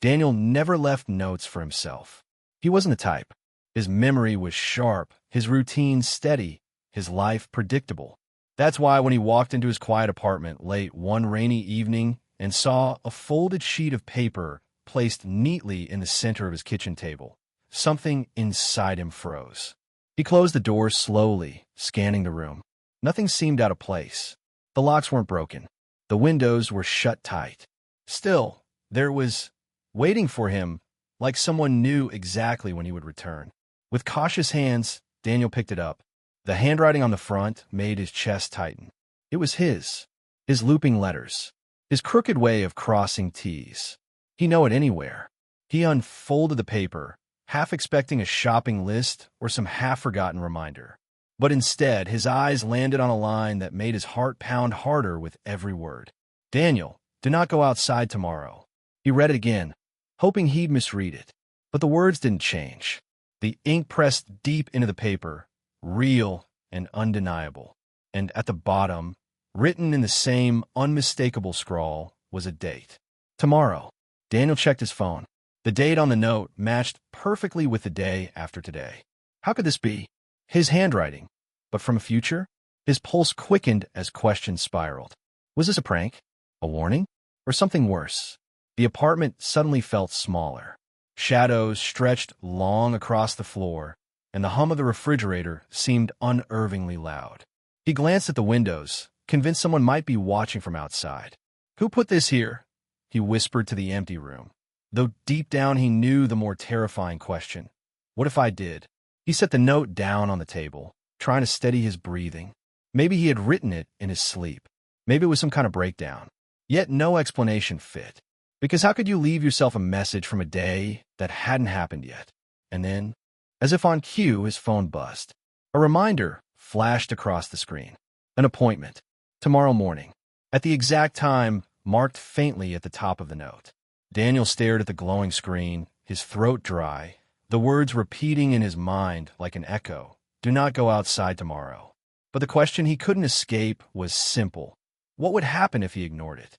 Daniel never left notes for himself. He wasn't the type. His memory was sharp, his routine steady, his life predictable. That's why when he walked into his quiet apartment late one rainy evening and saw a folded sheet of paper placed neatly in the center of his kitchen table, something inside him froze. He closed the door slowly, scanning the room. Nothing seemed out of place. The locks weren't broken. The windows were shut tight. Still, there was waiting for him, like someone knew exactly when he would return. With cautious hands, Daniel picked it up. The handwriting on the front made his chest tighten. It was his looping letters, his crooked way of crossing T's. He'd know it anywhere. He unfolded the paper, half expecting a shopping list or some half-forgotten reminder. But instead, his eyes landed on a line that made his heart pound harder with every word. Daniel, do not go outside tomorrow. He read it again, hoping he'd misread it. But the words didn't change. The ink pressed deep into the paper, real and undeniable. And at the bottom, written in the same unmistakable scrawl, was a date. Tomorrow. Daniel checked his phone. The date on the note matched perfectly with the day after today. How could this be? His handwriting. But from a future? His pulse quickened as questions spiraled. Was this a prank? A warning? Or something worse? The apartment suddenly felt smaller. Shadows stretched long across the floor, and the hum of the refrigerator seemed unnervingly loud. He glanced at the windows, convinced someone might be watching from outside. Who put this here? He whispered to the empty room. Though deep down he knew the more terrifying question. What if I did? He set the note down on the table, trying to steady his breathing. Maybe he had written it in his sleep. Maybe it was some kind of breakdown. Yet no explanation fit. Because how could you leave yourself a message from a day that hadn't happened yet? And then, as if on cue, his phone buzzed. A reminder flashed across the screen. An appointment. Tomorrow morning. At the exact time marked faintly at the top of the note. Daniel stared at the glowing screen, his throat dry, the words repeating in his mind like an echo. Do not go outside tomorrow. But the question he couldn't escape was simple. What would happen if he ignored it?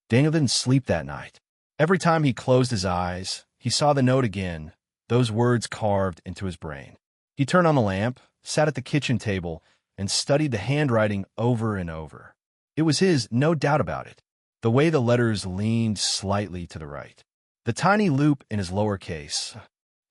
Daniel didn't sleep that night. Every time he closed his eyes, he saw the note again, those words carved into his brain. He turned on the lamp, sat at the kitchen table, and studied the handwriting over and over. It was his, no doubt about it, the way the letters leaned slightly to the right. The tiny loop in his lowercase.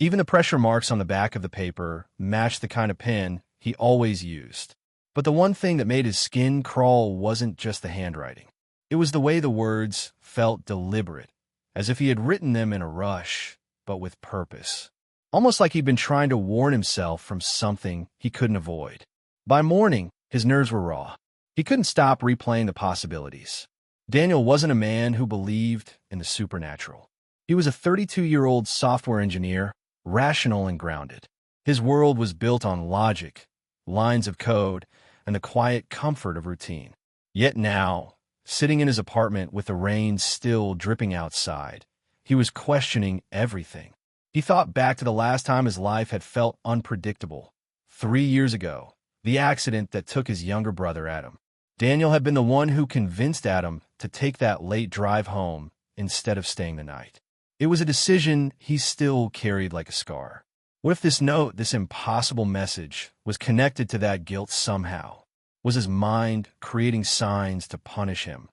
Even the pressure marks on the back of the paper matched the kind of pen he always used. But the one thing that made his skin crawl wasn't just the handwriting. It was the way the words felt deliberate, as if he had written them in a rush, but with purpose. Almost like he'd been trying to warn himself from something he couldn't avoid. By morning, his nerves were raw. He couldn't stop replaying the possibilities. Daniel wasn't a man who believed in the supernatural. He was a 32-year-old software engineer, rational and grounded. His world was built on logic, lines of code, and the quiet comfort of routine. Yet now, sitting in his apartment with the rain still dripping outside, he was questioning everything. He thought back to the last time his life had felt unpredictable. 3 years ago, the accident that took his younger brother Adam. Daniel had been the one who convinced Adam to take that late drive home instead of staying the night. It was a decision he still carried like a scar. What if this note, this impossible message, was connected to that guilt somehow? Was his mind creating signs to punish him?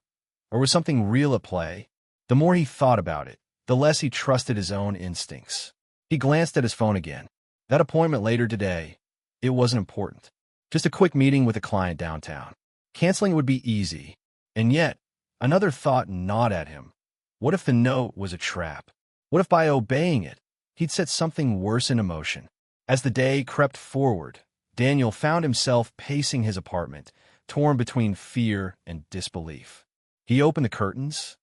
Or was something real at play? The more he thought about it, the less he trusted his own instincts. He glanced at his phone again. That appointment later today, it wasn't important. Just a quick meeting with a client downtown. Canceling would be easy. And yet, another thought gnawed at him. What if the note was a trap? What if by obeying it, he'd set something worse in motion? As the day crept forward, Daniel found himself pacing his apartment, torn between fear and disbelief. He opened the curtains,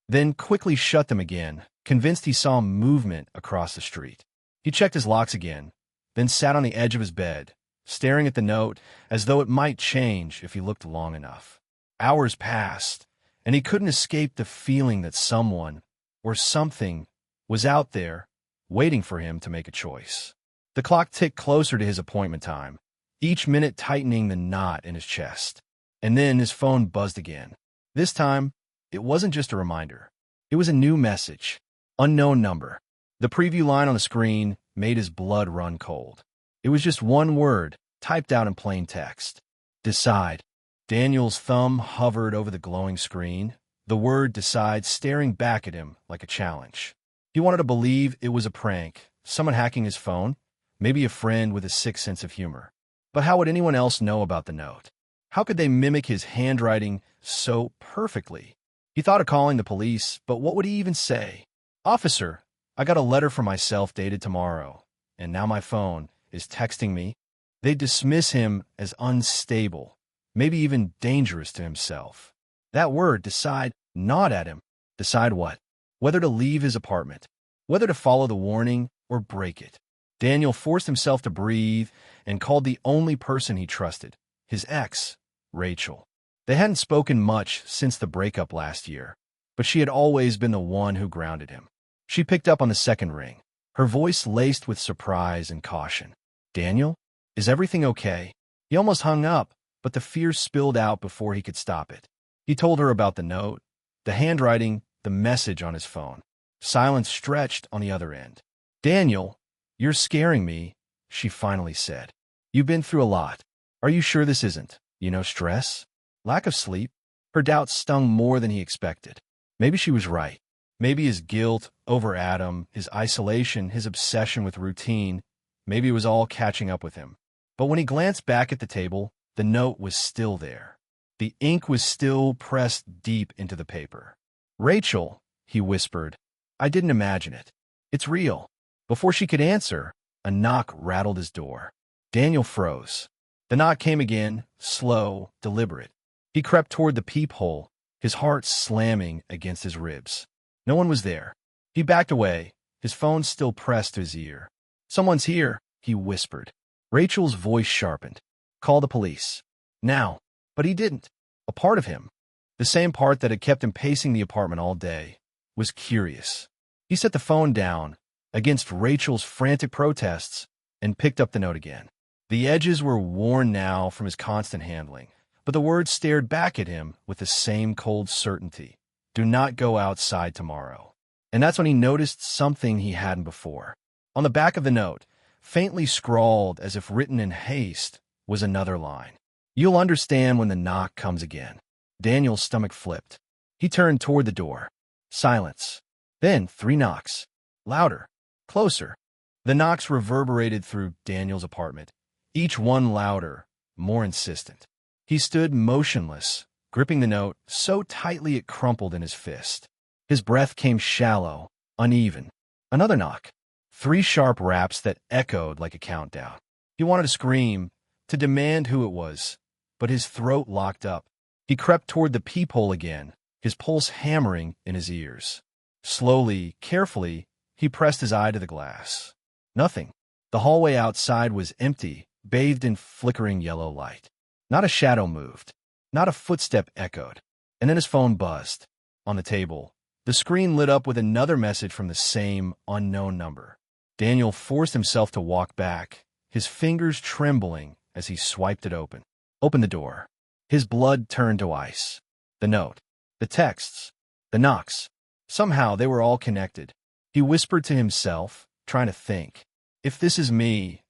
then quickly shut them again, convinced he saw movement across the street. He checked his locks again, then sat on the edge of his bed, staring at the note as though it might change if he looked long enough. Hours passed, and he couldn't escape the feeling that someone, or something, was out there, waiting for him to make a choice. The clock ticked closer to his appointment time, each minute tightening the knot in his chest. And then his phone buzzed again. This time, It wasn't just a reminder. It was a new message. Unknown number. The preview line on the screen made his blood run cold. It was just one word, typed out in plain text. Decide. Daniel's thumb hovered over the glowing screen, the word decide staring back at him like a challenge. He wanted to believe it was a prank, someone hacking his phone, maybe a friend with a sick sense of humor. But how would anyone else know about the note? How could they mimic his handwriting so perfectly? He thought of calling the police, but what would he even say? Officer, I got a letter for myself dated tomorrow, and now my phone is texting me. They'd dismiss him as unstable, maybe even dangerous to himself. That word, decide, gnawed at him. Decide what? Whether to leave his apartment, whether to follow the warning or break it. Daniel forced himself to breathe and called the only person he trusted, his ex, Rachel. They hadn't spoken much since the breakup last year, but she had always been the one who grounded him. She picked up on the second ring, her voice laced with surprise and caution. Daniel, is everything okay? He almost hung up, but the fear spilled out before he could stop it. He told her about the note, the handwriting, the message on his phone. Silence stretched on the other end. Daniel, you're scaring me, she finally said. You've been through a lot. Are you sure this isn't, stress? Lack of sleep? Her doubts stung more than he expected. Maybe she was right. Maybe his guilt over Adam, his isolation, his obsession with routine, maybe it was all catching up with him. But when he glanced back at the table, the note was still there. The ink was still pressed deep into the paper. Rachel, he whispered, I didn't imagine it. It's real. Before she could answer, a knock rattled his door. Daniel froze. The knock came again, slow, deliberate. He crept toward the peephole, his heart slamming against his ribs. No one was there. He backed away, his phone still pressed to his ear. Someone's here, he whispered. Rachel's voice sharpened. Call the police. Now. But he didn't. A part of him, the same part that had kept him pacing the apartment all day, was curious. He set the phone down against Rachel's frantic protests and picked up the note again. The edges were worn now from his constant handling, but the words stared back at him with the same cold certainty. Do not go outside tomorrow. And that's when he noticed something he hadn't before. On the back of the note, faintly scrawled as if written in haste, was another line. You'll understand when the knock comes again. Daniel's stomach flipped. He turned toward the door. Silence. Then 3 knocks. Louder. Closer. The knocks reverberated through Daniel's apartment, each one louder, more insistent. He stood motionless, gripping the note so tightly it crumpled in his fist. His breath came shallow, uneven. Another knock. 3 sharp raps that echoed like a countdown. He wanted to scream, to demand who it was, but his throat locked up. He crept toward the peephole again, his pulse hammering in his ears. Slowly, carefully, he pressed his eye to the glass. Nothing. The hallway outside was empty, bathed in flickering yellow light. Not a shadow moved. Not a footstep echoed. And then his phone buzzed. On the table, the screen lit up with another message from the same unknown number. Daniel forced himself to walk back, his fingers trembling as he swiped it open. Opened the door. His blood turned to ice. The note, the texts, the knocks. Somehow they were all connected. He whispered to himself, trying to think. If this is me,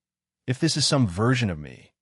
if this is some version of me,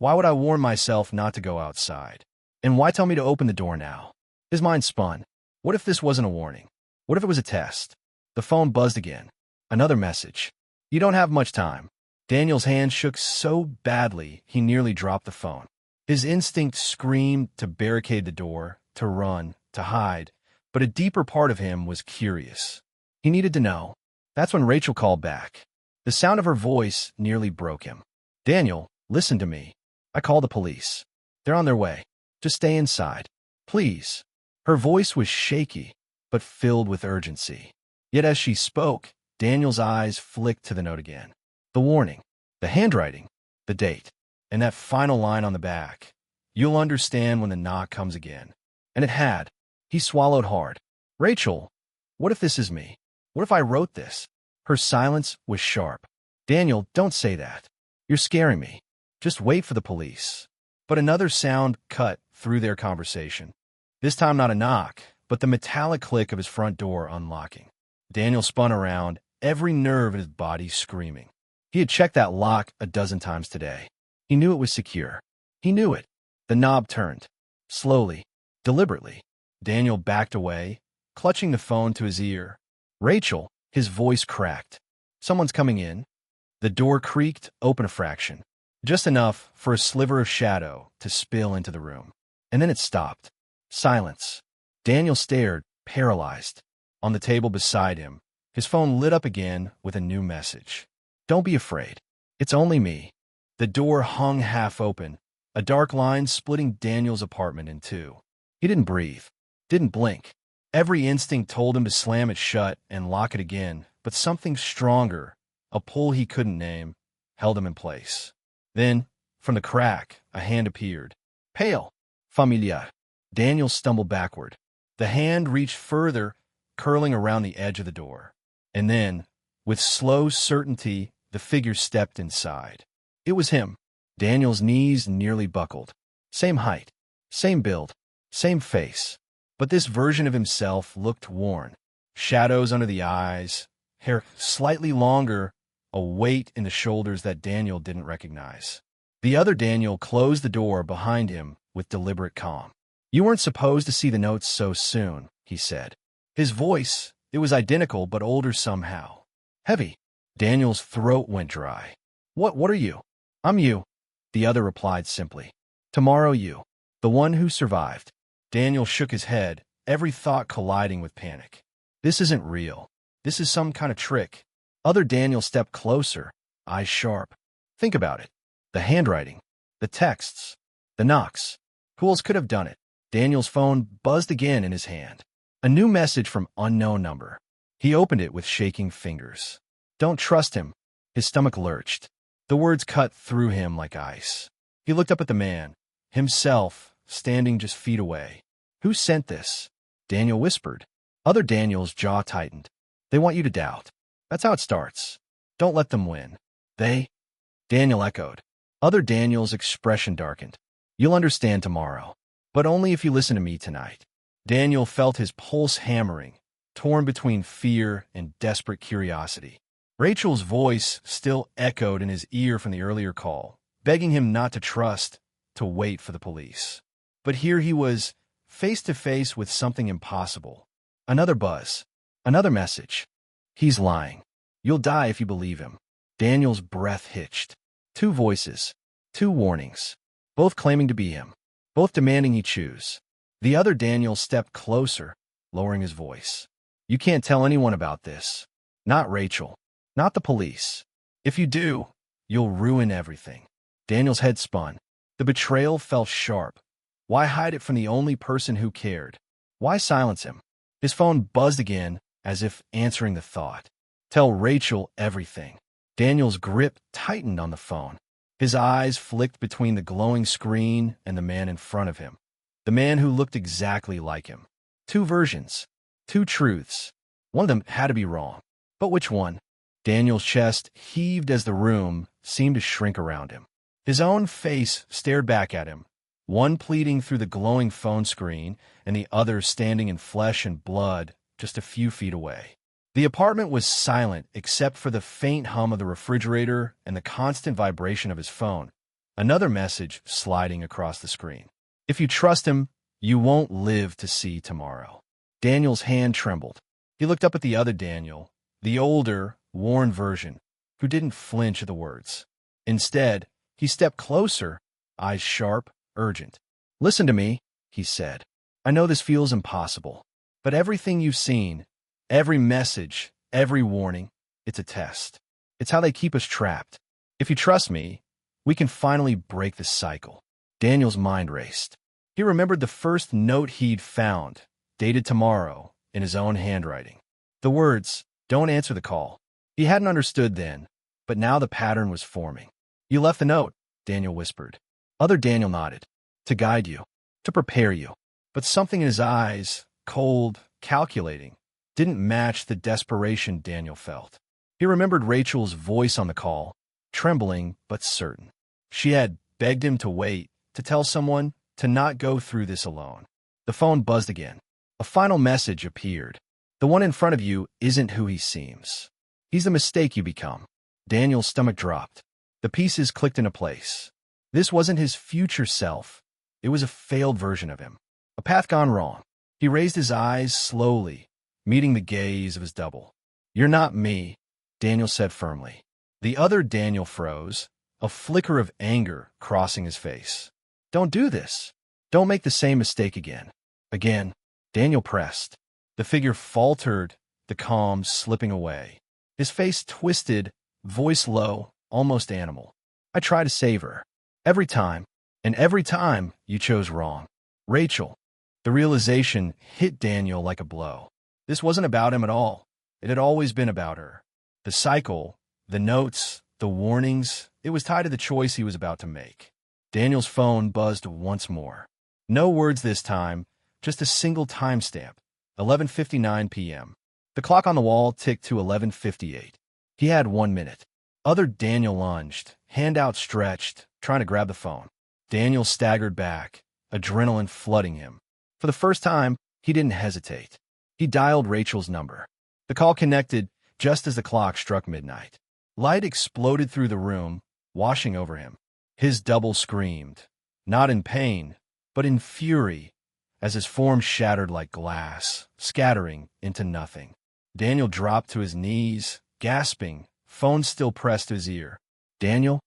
why would I warn myself not to go outside? And why tell me to open the door now? His mind spun. What if this wasn't a warning? What if it was a test? The phone buzzed again. Another message. You don't have much time. Daniel's hand shook so badly he nearly dropped the phone. His instinct screamed to barricade the door, to run, to hide, but a deeper part of him was curious. He needed to know. That's when Rachel called back. The sound of her voice nearly broke him. Daniel, listen to me. I called the police. They're on their way. Just stay inside. Please. Her voice was shaky, but filled with urgency. Yet as she spoke, Daniel's eyes flicked to the note again. The warning, the handwriting, the date, and that final line on the back. You'll understand when the knock comes again. And it had. He swallowed hard. Rachel, what if this is me? What if I wrote this? Her silence was sharp. Daniel, don't say that. You're scaring me. Just wait for the police. But another sound cut through their conversation. This time not a knock, but the metallic click of his front door unlocking. Daniel spun around, every nerve in his body screaming. He had checked that lock a dozen times today. He knew it was secure. He knew it. The knob turned. Slowly, deliberately. Daniel backed away, clutching the phone to his ear. Rachel, his voice cracked. Someone's coming in. The door creaked open a fraction, just enough for a sliver of shadow to spill into the room. And then it stopped. Silence. Daniel stared, paralyzed. On the table beside him, his phone lit up again with a new message. Don't be afraid. It's only me. The door hung half open, a dark line splitting Daniel's apartment in two. He didn't breathe, didn't blink. Every instinct told him to slam it shut and lock it again, but something stronger, a pull he couldn't name, held him in place. Then, from the crack, a hand appeared. Pale, familiar. Daniel stumbled backward. The hand reached further, curling around the edge of the door. And then, with slow certainty, the figure stepped inside. It was him. Daniel's knees nearly buckled. Same height, same build, same face. But this version of himself looked worn. Shadows under the eyes, hair slightly longer, a weight in the shoulders that Daniel didn't recognize. The other Daniel closed the door behind him with deliberate calm. You weren't supposed to see the notes so soon, he said. His voice, it was identical but older somehow. Heavy. Daniel's throat went dry. What are you? I'm you, the other replied simply. Tomorrow you. The one who survived. Daniel shook his head, every thought colliding with panic. This isn't real. This is some kind of trick. Other Daniel stepped closer, eyes sharp. Think about it. The handwriting, the texts, the knocks. Who else could have done it? Daniel's phone buzzed again in his hand. A new message from unknown number. He opened it with shaking fingers. Don't trust him. His stomach lurched. The words cut through him like ice. He looked up at the man, himself, standing just feet away. Who sent this? Daniel whispered. Other Daniel's jaw tightened. They want you to doubt. That's how it starts. Don't let them win. They? Daniel echoed. Other Daniel's expression darkened. You'll understand tomorrow, but only if you listen to me tonight. Daniel felt his pulse hammering, torn between fear and desperate curiosity. Rachel's voice still echoed in his ear from the earlier call, begging him not to trust, to wait for the police. But here he was, face to face with something impossible. Another buzz. Another message. He's lying. You'll die if you believe him. Daniel's breath hitched. Two voices. Two warnings. Both claiming to be him. Both demanding he choose. The other Daniel stepped closer, lowering his voice. You can't tell anyone about this. Not Rachel. Not the police. If you do, you'll ruin everything. Daniel's head spun. The betrayal fell sharp. Why hide it from the only person who cared? Why silence him? His phone buzzed again, as if answering the thought. Tell Rachel everything. Daniel's grip tightened on the phone. His eyes flicked between the glowing screen and the man in front of him. The man who looked exactly like him. Two versions. Two truths. One of them had to be wrong. But which one? Daniel's chest heaved as the room seemed to shrink around him. His own face stared back at him, one pleading through the glowing phone screen and the other standing in flesh and blood just a few feet away. The apartment was silent except for the faint hum of the refrigerator and the constant vibration of his phone. Another message sliding across the screen. If you trust him, you won't live to see tomorrow. Daniel's hand trembled. He looked up at the other Daniel, the older, worn version, who didn't flinch at the words. Instead, he stepped closer, eyes sharp, urgent. Listen to me, he said. I know this feels impossible, but everything you've seen, every message, every warning, it's a test. It's how they keep us trapped. If you trust me, we can finally break the cycle. Daniel's mind raced. He remembered the first note he'd found, dated tomorrow, in his own handwriting. The words, don't answer the call. He hadn't understood then, but now the pattern was forming. You left the note, Daniel whispered. Other Daniel nodded. To guide you, to prepare you. But something in his eyes, cold, calculating, didn't match the desperation Daniel felt. He remembered Rachel's voice on the call, trembling but certain. She had begged him to wait, to tell someone, to not go through this alone. The phone buzzed again. A final message appeared. The one in front of you isn't who he seems. He's the mistake you become. Daniel's stomach dropped. The pieces clicked into place. This wasn't his future self. It was a failed version of him. A path gone wrong. He raised his eyes slowly, meeting the gaze of his double. "You're not me," Daniel said firmly. The other Daniel froze, a flicker of anger crossing his face. "Don't do this. Don't make the same mistake again." Again, Daniel pressed. The figure faltered, the calm slipping away. His face twisted, voice low, almost animal. "I try to save her. Every time. And every time you chose wrong. Rachel." The realization hit Daniel like a blow. This wasn't about him at all. It had always been about her. The cycle, the notes, the warnings, it was tied to the choice he was about to make. Daniel's phone buzzed once more. No words this time, just a single timestamp, 11:59 p.m. The clock on the wall ticked to 11:58. He had 1 minute. Other Daniel lunged, hand outstretched, trying to grab the phone. Daniel staggered back, adrenaline flooding him. For the first time, he didn't hesitate. He dialed Rachel's number. The call connected just as the clock struck midnight. Light exploded through the room, washing over him. His double screamed, not in pain, but in fury, as his form shattered like glass, scattering into nothing. Daniel dropped to his knees, gasping, phone still pressed to his ear. "Daniel?"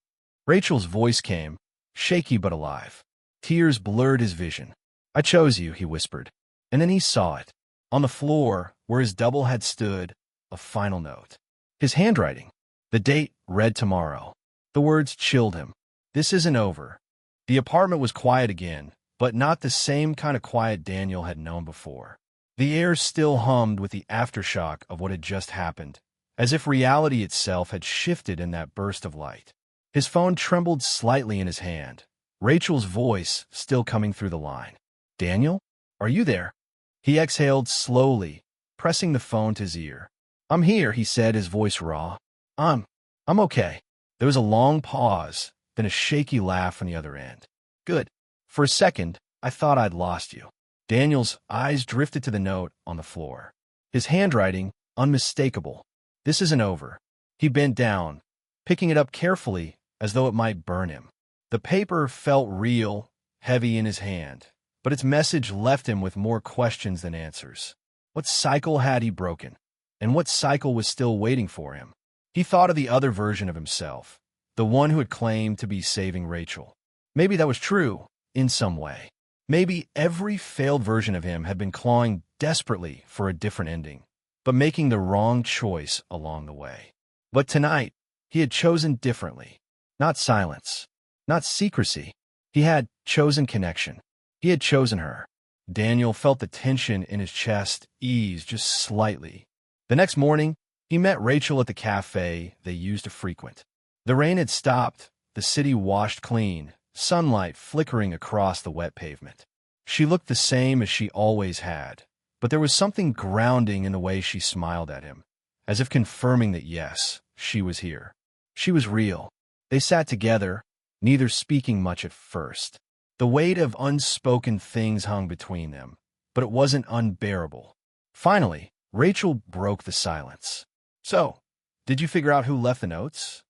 Rachel's voice came, shaky but alive. Tears blurred his vision. "I chose you," he whispered. And then he saw it. On the floor, where his double had stood, a final note. His handwriting. The date read tomorrow. The words chilled him. This isn't over. The apartment was quiet again, but not the same kind of quiet Daniel had known before. The air still hummed with the aftershock of what had just happened, as if reality itself had shifted in that burst of light. His phone trembled slightly in his hand, Rachel's voice still coming through the line. "Daniel? Are you there?" He exhaled slowly, pressing the phone to his ear. "I'm here," he said, his voice raw. I'm okay." There was a long pause, then a shaky laugh on the other end. "Good. For a second, I thought I'd lost you." Daniel's eyes drifted to the note on the floor. His handwriting, unmistakable. This isn't over. He bent down, picking it up carefully as though it might burn him. The paper felt real, heavy in his hand, but its message left him with more questions than answers. What cycle had he broken? And what cycle was still waiting for him? He thought of the other version of himself, the one who had claimed to be saving Rachel. Maybe that was true, in some way. Maybe every failed version of him had been clawing desperately for a different ending, but making the wrong choice along the way. But tonight, he had chosen differently. Not silence, not secrecy. He had chosen connection. He had chosen her. Daniel felt the tension in his chest ease just slightly. The next morning, he met Rachel at the cafe they used to frequent. The rain had stopped, the city washed clean, sunlight flickering across the wet pavement. She looked the same as she always had, but there was something grounding in the way she smiled at him, as if confirming that yes, she was here. She was real. They sat together, neither speaking much at first. The weight of unspoken things hung between them, but it wasn't unbearable. Finally, Rachel broke the silence. "So, did you figure out who left the notes?"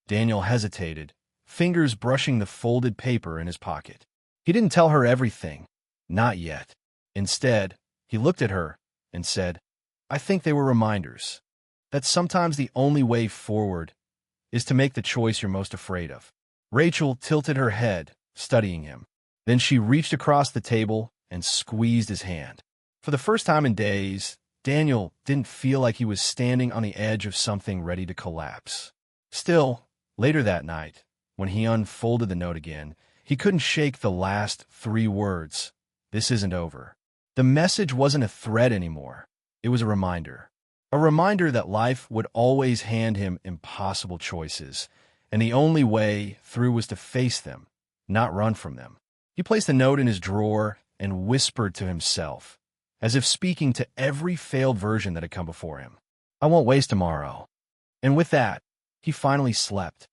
Daniel hesitated, fingers brushing the folded paper in his pocket. He didn't tell her everything. Not yet. Instead, he looked at her and said, "I think they were reminders that sometimes the only way forward is to make the choice you're most afraid of." Rachel tilted her head, studying him. Then she reached across the table and squeezed his hand. For the first time in days, Daniel didn't feel like he was standing on the edge of something ready to collapse. Still, later that night, when he unfolded the note again, he couldn't shake the last 3 words. This isn't over. The message wasn't a threat anymore. It was a reminder. A reminder that life would always hand him impossible choices, and the only way through was to face them, not run from them. He placed the note in his drawer and whispered to himself, as if speaking to every failed version that had come before him. "I won't waste tomorrow." And with that, he finally slept.